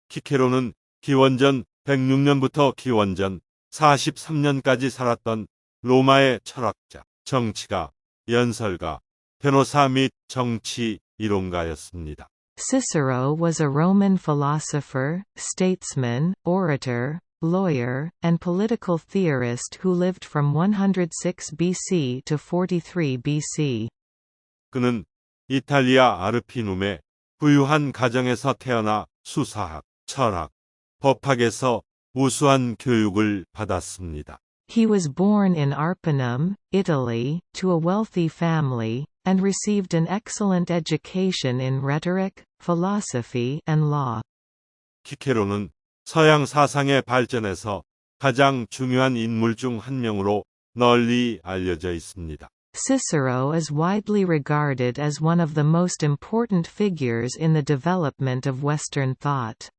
키케로는 기원전 106년부터 기원전 43년까지 살았던 로마의 철학자, 정치가, 연설가, 변호사 및 정치 이론가였습니다. Cicero was a Roman philosopher, statesman, orator, lawyer, and political theorist who lived from 106 BC to 43 BC. 그는 이탈리아 아르피눔의 부유한 가정에서 태어나 수사학, 철학, 법학에서 우수한 교육을 받았습니다. He was born in Arpinum, Italy, to a wealthy family, and received an excellent education in rhetoric, philosophy, and law. 키케로는 서양 사상의 발전에서 가장 중요한 인물 중 한 명으로 널리 알려져 있습니다. Cicero is widely regarded as one of the most important figures in the development of Western thought.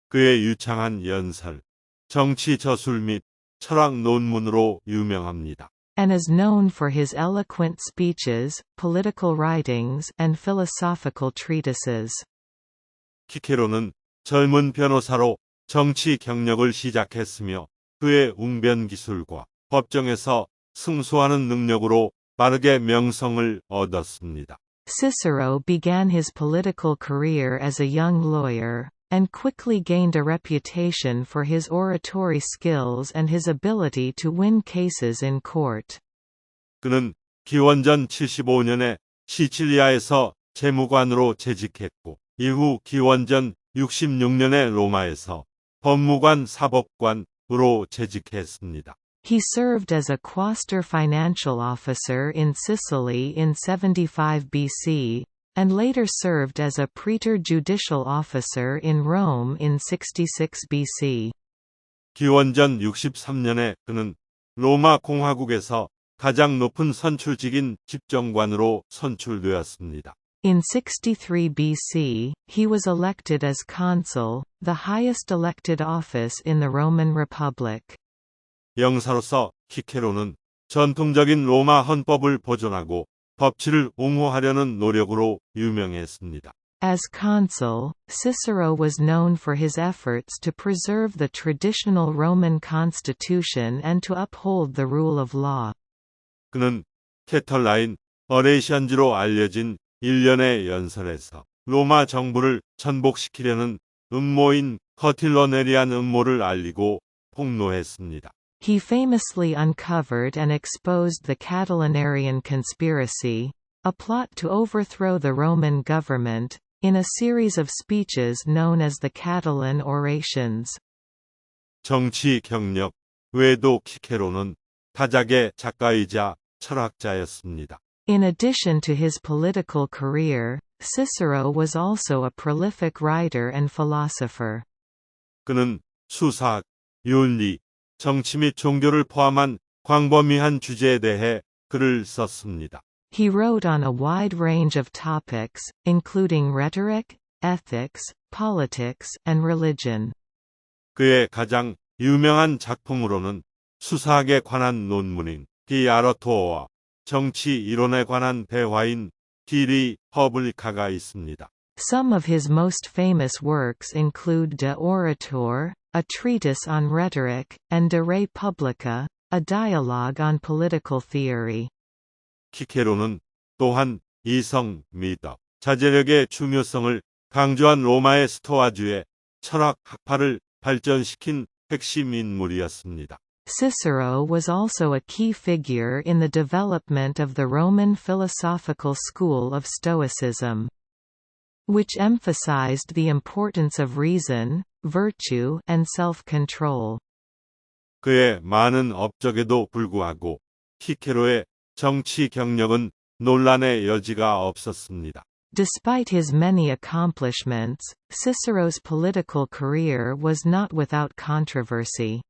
그의 유창한 연설, 정치 저술 및 철학 논문으로 유명합니다. And is known for his eloquent speeches, political writings, and philosophical treatises. 키케로는 젊은 변호사로 정치 경력을 시작했으며 그의 웅변 기술과 법정에서 승소하는 능력으로 빠르게 명성을 얻었습니다. Cicero began his political career as a young lawyer, and quickly gained a reputation for his oratory skills and his ability to win cases in court. 그는 기원전 75년에 시칠리아에서 재무관으로 재직했고 이후 기원전 66년에 로마에서 법무관 사법관으로 재직했습니다. He served as a quaestor financial officer in Sicily in 75 BC, and later served as a praetor judicial officer in Rome in 66 BC. 기원전 63년에 그는 로마 공화국에서 가장 높은 선출직인 집정관으로 선출되었습니다. In 63 BC, he was elected as consul, the highest elected office in the Roman Republic. 영사로서 키케로는 전통적인 로마 헌법을 보존하고 법치를 옹호하려는 노력으로 유명했습니다. As consul, Cicero was known for his efforts to preserve the traditional Roman constitution and to uphold the rule of law. 그는 캐털라인 어레이션즈로 알려진 일련의 연설에서 로마 정부를 전복시키려는 음모인 커틸러네리안 음모를 알리고 폭로했습니다. He famously uncovered and exposed the Catilinarian conspiracy, a plot to overthrow the Roman government, in a series of speeches known as the Catiline Orations. 정치 경력 외에도 키케로는 다작의 작가이자 철학자였습니다. In addition to his political career, Cicero was also a prolific writer and philosopher. 그는 수사학, 윤리, 정치 및 종교를 포함한 광범위한 주제에 대해 글을 썼습니다. He wrote on a wide range of topics, including rhetoric, ethics, politics, and religion. 그의 가장 유명한 작품으로는 수사학에 관한 논문인 디 아러토어와 정치 이론에 관한 대화인 디 리 퍼블리카가 있습니다. Some of his most famous works include De Orator, a treatise on rhetoric, and De Re Publica, a dialogue on political theory. 키케로는 또한 이성, 미덕, 자제력의 중요성을 강조한 로마의 스토아주의 철학 학파를 발전시킨 핵심 인물이었습니다. Cicero was also a key figure in the development of the Roman philosophical school of Stoicism, which emphasized the importance of reason, virtue, and self-control. 그의 많은 업적에도 불구하고 키케로의 정치 경력은 논란의 여지가 없었습니다. Despite his many accomplishments, Cicero's political career was not without controversy.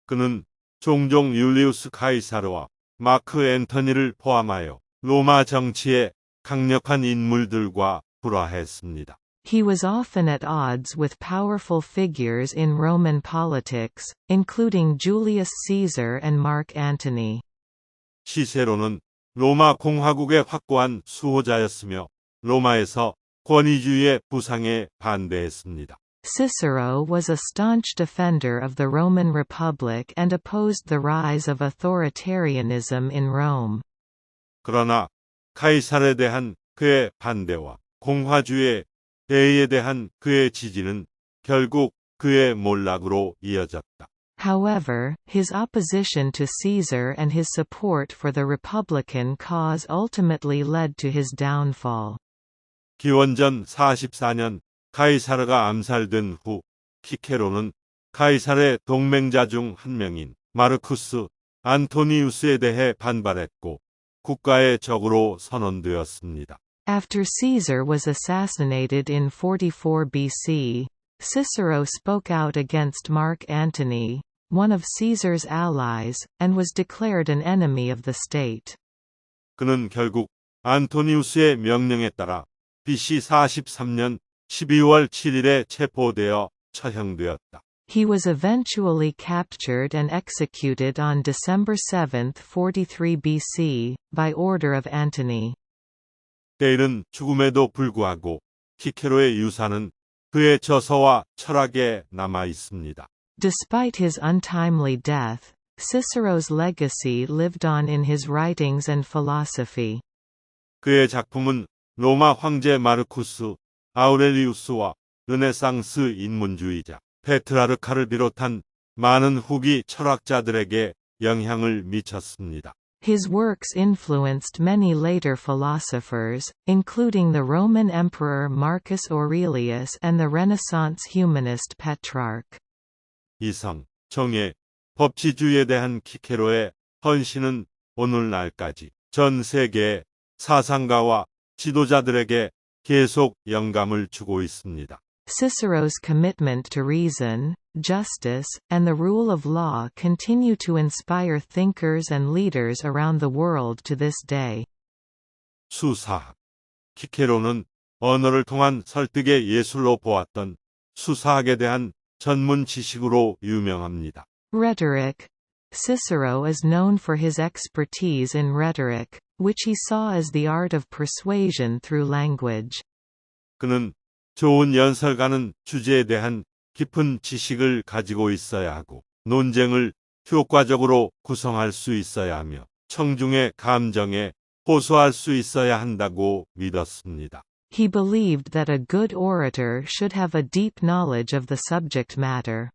그는 종종 율리우스 카이사르와 마크 앤토니를 포함하여 로마 정치의 강력한 인물들과 불화했습니다. He was often at odds with powerful figures in Roman politics, including Julius Caesar and Mark Antony. 시세로는 로마 공화국의 확고한 수호자였으며 로마에서 권위주의의 부상에 반대했습니다. Cicero was a staunch defender of the Roman Republic and opposed the rise of authoritarianism in Rome. 그러나 카이사르에 대한 그의 반대와 공화주의 대의에 대한 그의 지지는 결국 그의 몰락으로 이어졌다. However, his opposition to Caesar and his support for the Republican cause ultimately led to his downfall. 기원전 44년 카이사르가 암살된 후 키케로는 카이사르의 동맹자 중 한 명인 마르쿠스 안토니우스에 대해 반발했고 국가의 적으로 선언되었습니다. After Caesar was assassinated in 44 BC, Cicero spoke out against Mark Antony, one of Caesar's allies, and was declared an enemy of the state. 그는 결국 안토니우스의 명령에 따라 BC 43년 12월 7일에 체포되어 처형되었다. He was eventually captured and executed on December 7, 43 BC, by order of Antony. 때이른 죽음에도 불구하고 키케로의 유산은 그의 저서와 철학에 남아 있습니다. Despite his untimely death, Cicero's legacy lived on in his writings and philosophy. 그의 작품은 로마 황제 마르쿠스 아우렐리우스와 르네상스 인문주의자 페트라르카를 비롯한 많은 후기 철학자들에게 영향을 미쳤습니다. His works influenced many later philosophers, including the Roman Emperor Marcus Aurelius and the Renaissance humanist Petrarch. 이성, 정의, 법치주의에 대한 키케로의 헌신은 오늘날까지 전 세계의 사상가와 지도자들에게 계속 영감을 주고 있습니다. Cicero's commitment to reason, justice, and the rule of law continue to inspire thinkers and leaders around the world to this day. 수사학. 키케로는 언어를 통한 설득의 예술로 보았던 수사학에 대한 전문 지식으로 유명합니다. Rhetoric. Cicero is known for his expertise in rhetoric, which he saw as the art of persuasion through language. 그는 좋은 연설가는 주제에 대한 깊은 지식을 가지고 있어야 하고 논쟁을 효과적으로 구성할 수 있어야 하며 청중의 감정에 호소할 수 있어야 한다고 믿었습니다. He believed that a good orator should have a deep knowledge of the subject matter,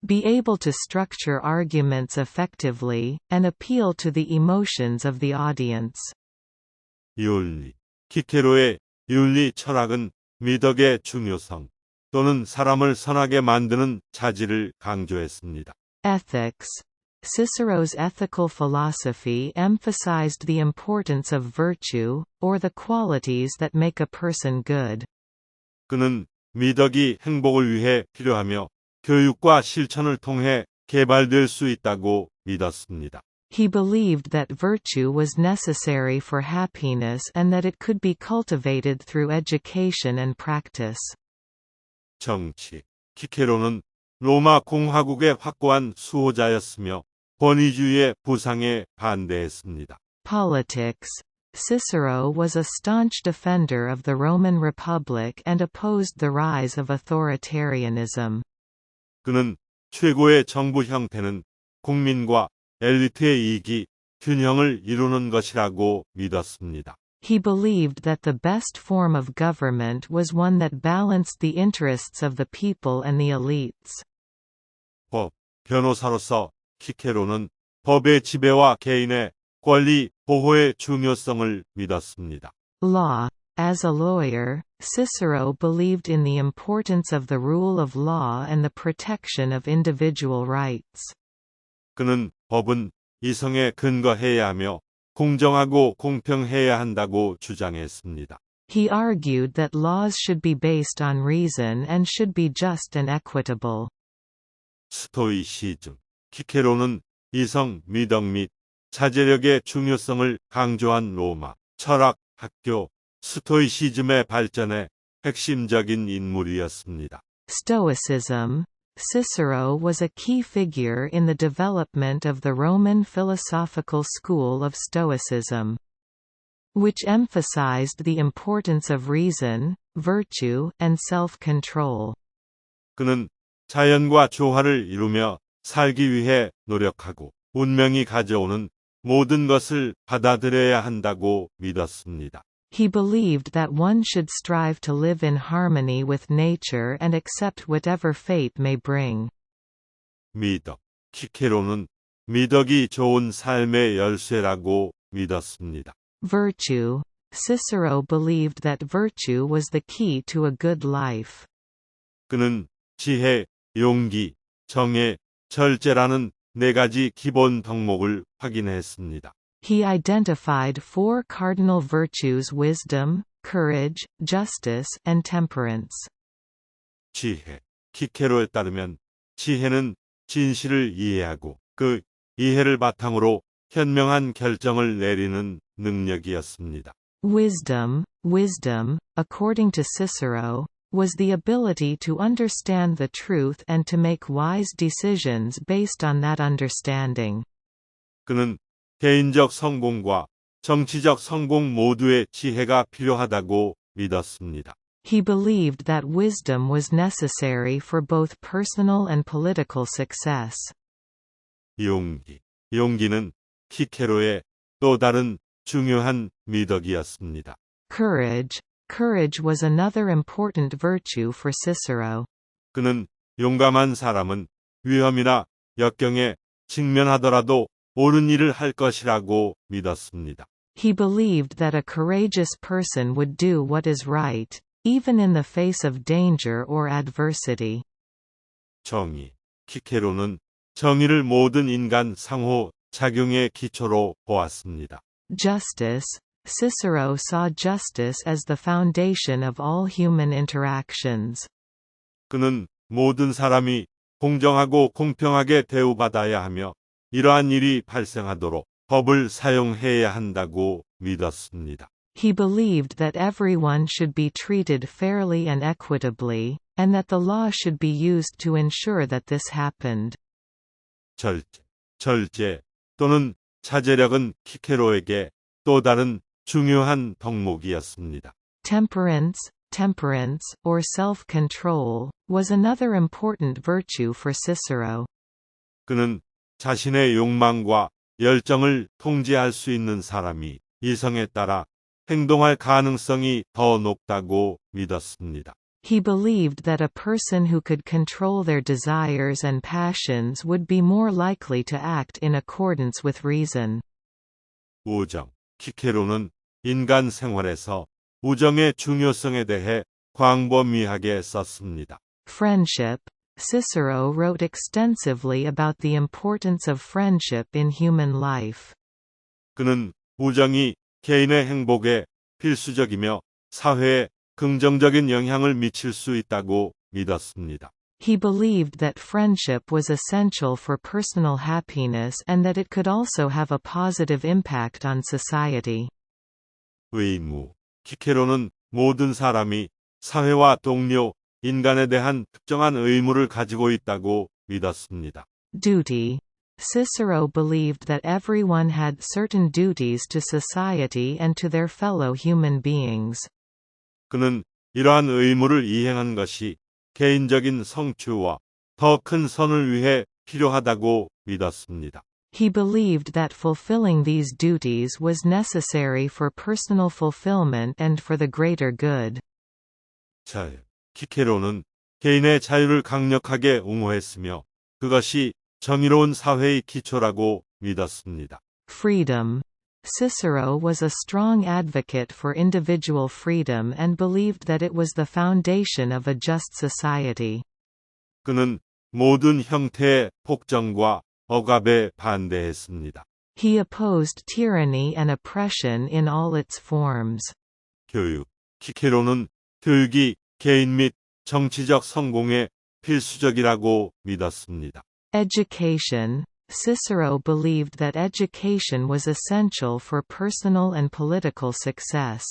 be able to structure arguments effectively, and appeal to the emotions of the audience. 윤리. 키케로의 윤리 철학은 미덕의 중요성 또는 사람을 선하게 만드는 자질을 강조했습니다. Ethics. Cicero's ethical philosophy emphasized the importance of virtue, or the qualities that make a person good. 그는 미덕이 행복을 위해 필요하며 교육과 실천을 통해 개발될 수 있다고 믿었습니다. He believed that virtue was necessary for happiness and that it could be cultivated through education and practice. 정치. 키케로는 로마 공화국의 확고한 수호자였으며 권위주의의 부상에 반대했습니다. Politics. Cicero was a staunch defender of the Roman Republic and opposed the rise of authoritarianism. 그는 최고의 정부 형태는 국민과 엘리트의 이익이 균형을 이루는 것이라고 믿었습니다. He believed that the best form of government was one that balanced the interests of the people and the elites. 법, 변호사로서 키케로는 법의 지배와 개인의 권리 보호의 중요성을 믿었습니다. Law. As a lawyer, Cicero believed in the importance of the rule of law and the protection of individual rights. 그는 법은 이성에 근거해야 하며 공정하고 공평해야 한다고 주장했습니다. He argued that laws should be based on reason and should be just and equitable. 스토이시즘. 키케로는 이성, 미덕 및 자제력의 중요성을 강조한 로마 철학 학교 스토이시즘의 발전에 핵심적인 인물이었습니다. Stoicism. Cicero was a key figure in the development of the Roman philosophical school of Stoicism, which emphasized the importance of reason, virtue, and self-control. 그는 자연과 조화를 이루며 살기 위해 노력하고 운명이 가져오는 모든 것을 받아들여야 한다고 믿었습니다. He believed that one should strive to live in harmony with nature and accept whatever fate may bring. 미덕. 키케로는 미덕이 좋은 삶의 열쇠라고 믿었습니다. Virtue. Cicero believed that virtue was the key to a good life. 그는 지혜, 용기, 정의, 절제라는 네 가지 기본 덕목을 확인했습니다. He identified four cardinal virtues: wisdom, courage, justice, and temperance. 지혜. 키케로에 따르면 지혜는 진실을 이해하고 그 이해를 바탕으로 현명한 결정을 내리는 능력이었습니다. Wisdom, according to Cicero, was the ability to understand the truth and to make wise decisions based on that understanding. 그는 개인적 성공과 정치적 성공 모두의 지혜가 필요하다고 믿었습니다. He believed that wisdom was necessary for both personal and political success. 용기. 용기는 키케로의 또 다른 중요한 미덕이었습니다. Courage was another important virtue for Cicero. 그는 용감한 사람은 위험이나 역경에 직면하더라도 옳은 일을 할 것이라고 믿었습니다. He believed that a courageous person would do what is right, even in the face of danger or adversity. 정의. 키케로는 정의를 모든 인간 상호 작용의 기초로 보았습니다. Justice. Cicero saw justice as the foundation of all human interactions. 그는 모든 사람이 공정하고 공평하게 대우받아야 하며 이러한 일이 발생하도록 법을 사용해야 한다고 믿었습니다. He believed that everyone should be treated fairly and equitably, and that the law should be used to ensure that this happened. 절제 또는 자제력은 키케로에게 또 다른 중요한 덕목이었습니다. Temperance, or self-control, was another important virtue for Cicero. 그는 자신의 욕망과 열정을 통제할 수 있는 사람이 이성에 따라 행동할 가능성이 더 높다고 믿었습니다. He believed that a person who could control their desires and passions would be more likely to act in accordance with reason. 우정. 키케로는 인간 생활에서 우정의 중요성에 대해 광범위하게 썼습니다. Friendship. Cicero wrote extensively about the importance of friendship in human life. 그는 우정이 개인의 행복에 필수적이며 사회에 긍정적인 영향을 미칠 수 있다고 믿었습니다. He believed that friendship was essential for personal happiness and that it could also have a positive impact on society. 의무. 키케로는 모든 사람이 사회와 동료, 인간에 대한 특정한 의무를 가지고 있다고 믿었습니다. Duty. Cicero believed that everyone had certain duties to society and to their fellow human beings. 그는 이러한 의무를 이행한 것이 개인적인 성취와 더 큰 선을 위해 필요하다고 믿었습니다. He believed that fulfilling these duties was necessary for personal fulfillment and for the greater good. 자유. 키케로는 개인의 자유를 강력하게 옹호했으며 그것이 정의로운 사회의 기초라고 믿었습니다. Freedom. Cicero was a strong advocate for individual freedom and believed that it was the foundation of a just society. 그는 모든 형태의 폭정과 억압에 반대했습니다. He opposed tyranny and oppression in all its forms. 교육. 키케로는 교육이 개인 및 정치적 성공에 필수적이라고 믿었습니다. Education. Cicero believed that education was essential for personal and political success.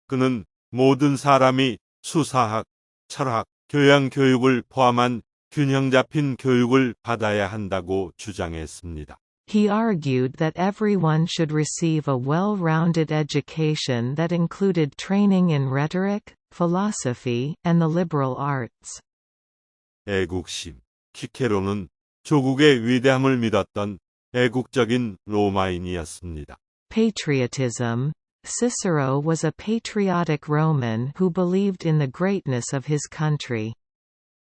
그는 모든 사람이 수사학, 철학, 교양 교육을 포함한 균형 잡힌 교육을 받아야 한다고 주장했습니다. He argued that everyone should receive a well-rounded education that included training in rhetoric, philosophy, and the liberal arts. 애국심. 키케로는 조국의 위대함을 믿었던 애국적인 로마인이었습니다. Patriotism. Cicero was a patriotic Roman who believed in the greatness of his country.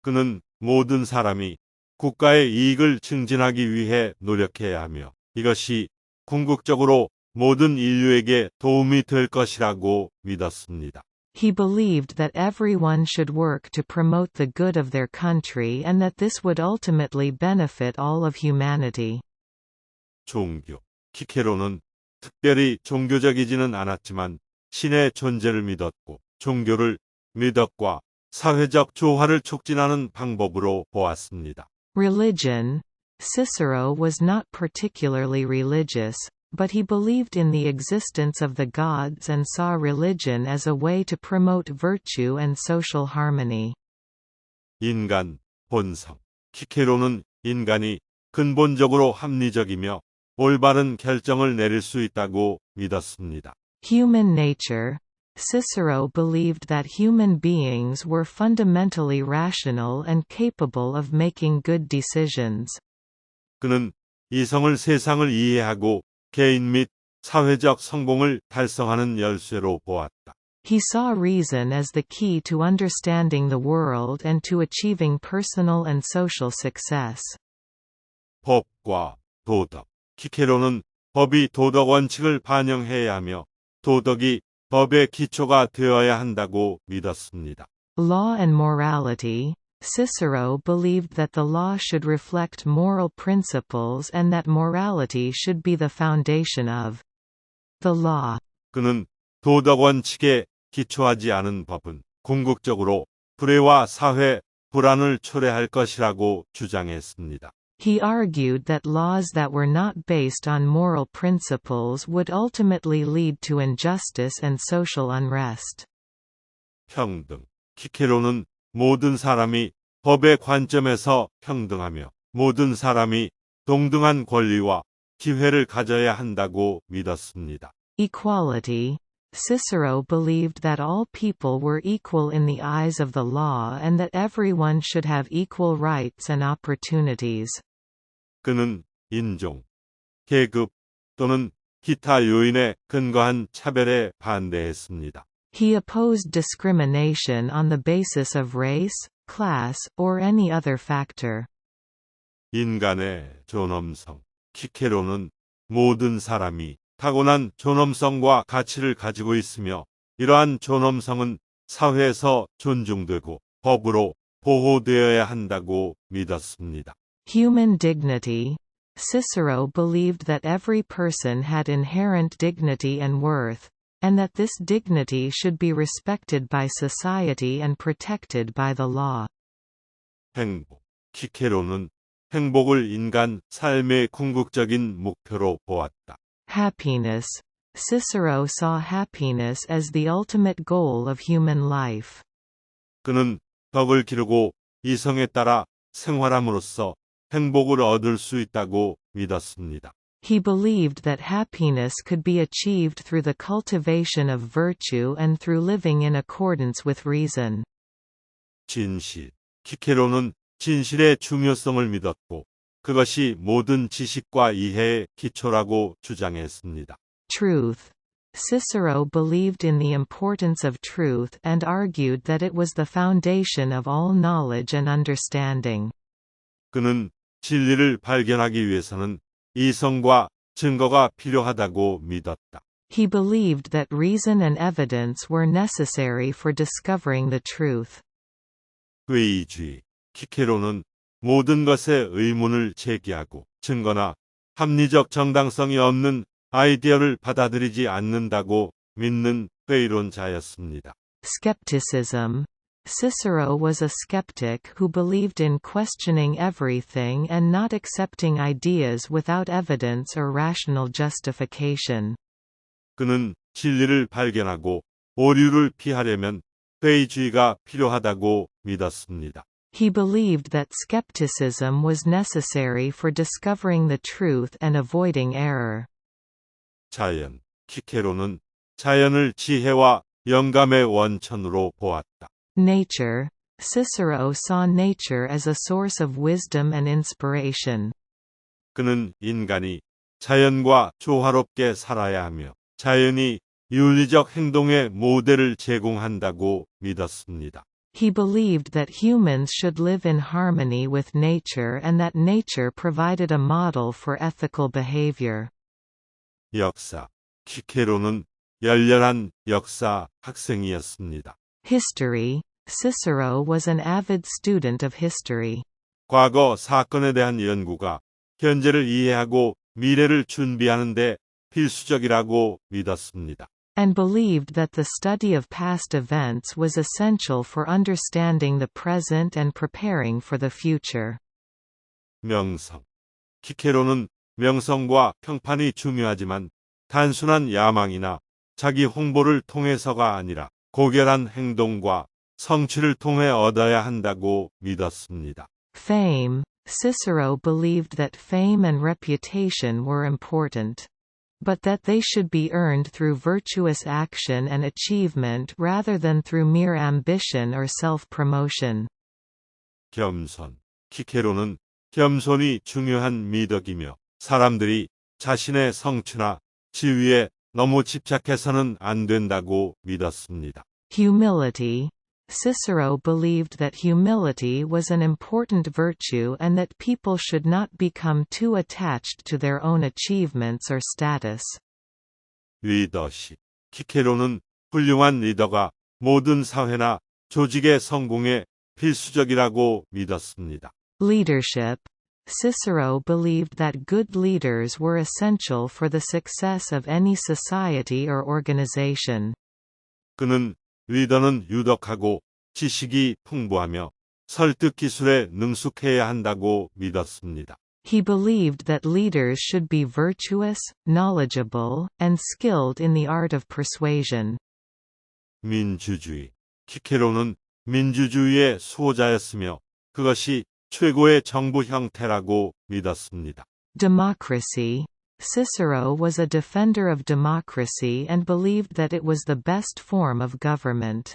그는 모든 사람이 국가의 이익을 증진하기 위해 노력해야 하며 이것이 궁극적으로 모든 인류에게 도움이 될 것이라고 믿었습니다. He believed that everyone should work to promote the good of their country and that this would ultimately benefit all of humanity. 종교. 키케로는 특별히 종교적이지는 않았지만 신의 존재를 믿었고 종교를 미덕과 사회적 조화를 촉진하는 방법으로 보았습니다. Religion. Cicero was not particularly religious, but he believed in the existence of the gods and saw religion as a way to promote virtue and social harmony. 인간, 본성. 키케로는 인간이 근본적으로 합리적이며 올바른 결정을 내릴 수 있다고 믿었습니다. Human nature. Cicero believed that human beings were fundamentally rational and capable of making good decisions. 그는 이성을 세상을 이해하고 개인 및 사회적 성공을 달성하는 열쇠로 보았다. He saw reason as the key to understanding the world and to achieving personal and social success. 법과 도덕. 키케로는 법이 도덕 원칙을 반영해야 하며 도덕이 법의 기초가 되어야 한다고 믿었습니다. Law and morality. Cicero believed that the law should reflect moral principles and that morality should be the foundation of the law. 그는 도덕 원칙에 기초하지 않은 법은 궁극적으로 불의와 사회 불안을 초래할 것이라고 주장했습니다. He argued that laws that were not based on moral principles would ultimately lead to injustice and social unrest. 평등. 키케로는 모든 사람이 법의 관점에서 평등하며 모든 사람이 동등한 권리와 기회를 가져야 한다고 믿었습니다. Equality. Cicero believed that all people were equal in the eyes of the law and that everyone should have equal rights and opportunities. 그는 인종, 계급 또는 기타 요인에 근거한 차별에 반대했습니다. He opposed discrimination on the basis of race, class, or any other factor. 인간의 존엄성. 키케로는 모든 사람이 타고난 존엄성과 가치를 가지고 있으며 이러한 존엄성은 사회에서 존중되고 법으로 보호되어야 한다고 믿었습니다. Human dignity. Cicero believed that every person had inherent dignity and worth, and that this dignity should be respected by society and protected by the law. 행복. 키케로는 행복을 인간 삶의 궁극적인 목표로 보았다. Happiness. Cicero saw happiness as the ultimate goal of human life. 그는 덕을 기르고 이성에 따라 생활함으로써 행복을 얻을 수 있다고 믿었습니다. He believed that happiness could be achieved through the cultivation of virtue and through living in accordance with reason. 진실. 키케로는 진실의 중요성을 믿었고 그것이 모든 지식과 이해의 기초라고 주장했습니다. Truth. Cicero believed in the importance of truth and argued that it was the foundation of all knowledge and understanding. 그는 진리를 발견하기 위해서는 이성과 증거가 필요하다고 믿었다. He believed that reason and evidence were necessary for discovering the truth. 회의주의. 키케로는 모든 것에 의문을 제기하고 증거나 합리적 정당성이 없는 아이디어를 받아들이지 않는다고 믿는 회의론자였습니다. Skepticism. Cicero was a skeptic who believed in questioning everything and not accepting ideas without evidence or rational justification. 그는 진리를 발견하고 오류를 피하려면 회의주의가 필요하다고 믿었습니다. He believed that skepticism was necessary for discovering the truth and avoiding error. 자연. 키케로는 자연을 지혜와 영감의 원천으로 보았다. Nature. Cicero saw nature as a source of wisdom and inspiration. 그는 인간이 자연과 조화롭게 살아야 하며 자연이 윤리적 행동의 모델을 제공한다고 믿었습니다. He believed that humans should live in harmony with nature and that nature provided a model for ethical behavior. 역사. 키케로는 열렬한 역사 학생이었습니다. History. Cicero was an avid student of history. 과거 사건에 대한 연구가 현재를 이해하고 미래를 준비하는 데 필수적이라고 믿었습니다. And believed that the study of past events was essential for understanding the present and preparing for the future. 명성. 키케로는 명성과 평판이 중요하지만 단순한 야망이나 자기 홍보를 통해서가 아니라 고결한 행동과 성취를 통해 얻어야 한다고 믿었습니다. Fame. Cicero believed that fame and reputation were important. But that they should be earned through virtuous action and achievement rather than through mere ambition or self-promotion. 겸손. 키케로는 겸손이 중요한 미덕이며 사람들이 자신의 성취나 지위에 너무 집착해서는 안 된다고 믿었습니다. Humility. Cicero believed that humility was an important virtue and that people should not become too attached to their own achievements or status. 리더십. 키케로는 훌륭한 리더가 모든 사회나 조직의 성공에 필수적이라고 믿었습니다. Leadership. Cicero believed that good leaders were essential for the success of any society or organization. 그는 리더는 유덕하고 지식이 풍부하며 설득 기술에 능숙해야 한다고 믿었습니다. He believed that leaders should be virtuous, knowledgeable, and skilled in the art of persuasion. 민주주의. 키케로는 민주주의의 수호자였으며 그것이 최고의 정부 형태라고 믿었습니다. Democracy. Cicero was a defender of democracy and believed that it was the best form of government.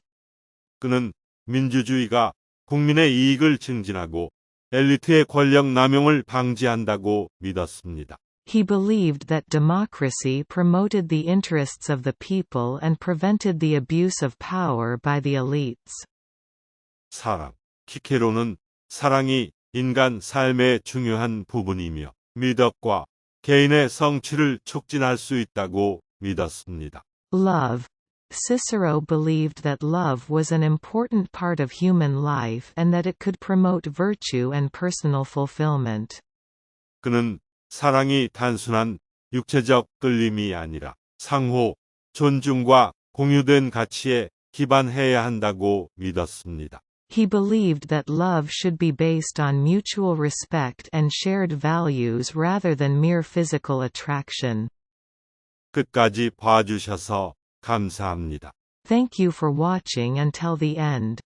그는 민주주의가 국민의 이익을 증진하고 엘리트의 권력 남용을 방지한다고 믿었습니다. He believed that democracy promoted the interests of the people and prevented the abuse of power by the elites. 사랑. 키케로는 사랑이 인간 삶의 중요한 부분이며 미덕과 개인의 성취를 촉진할 수 있다고 믿었습니다. Love. Cicero believed that love was an important part of human life and that it could promote virtue and personal fulfillment. 그는 사랑이 단순한 육체적 끌림이 아니라 상호, 존중과 공유된 가치에 기반해야 한다고 믿었습니다. He believed that love should be based on mutual respect and shared values rather than mere physical attraction. 끝까지 봐주셔서 감사합니다. Thank you for watching until the end.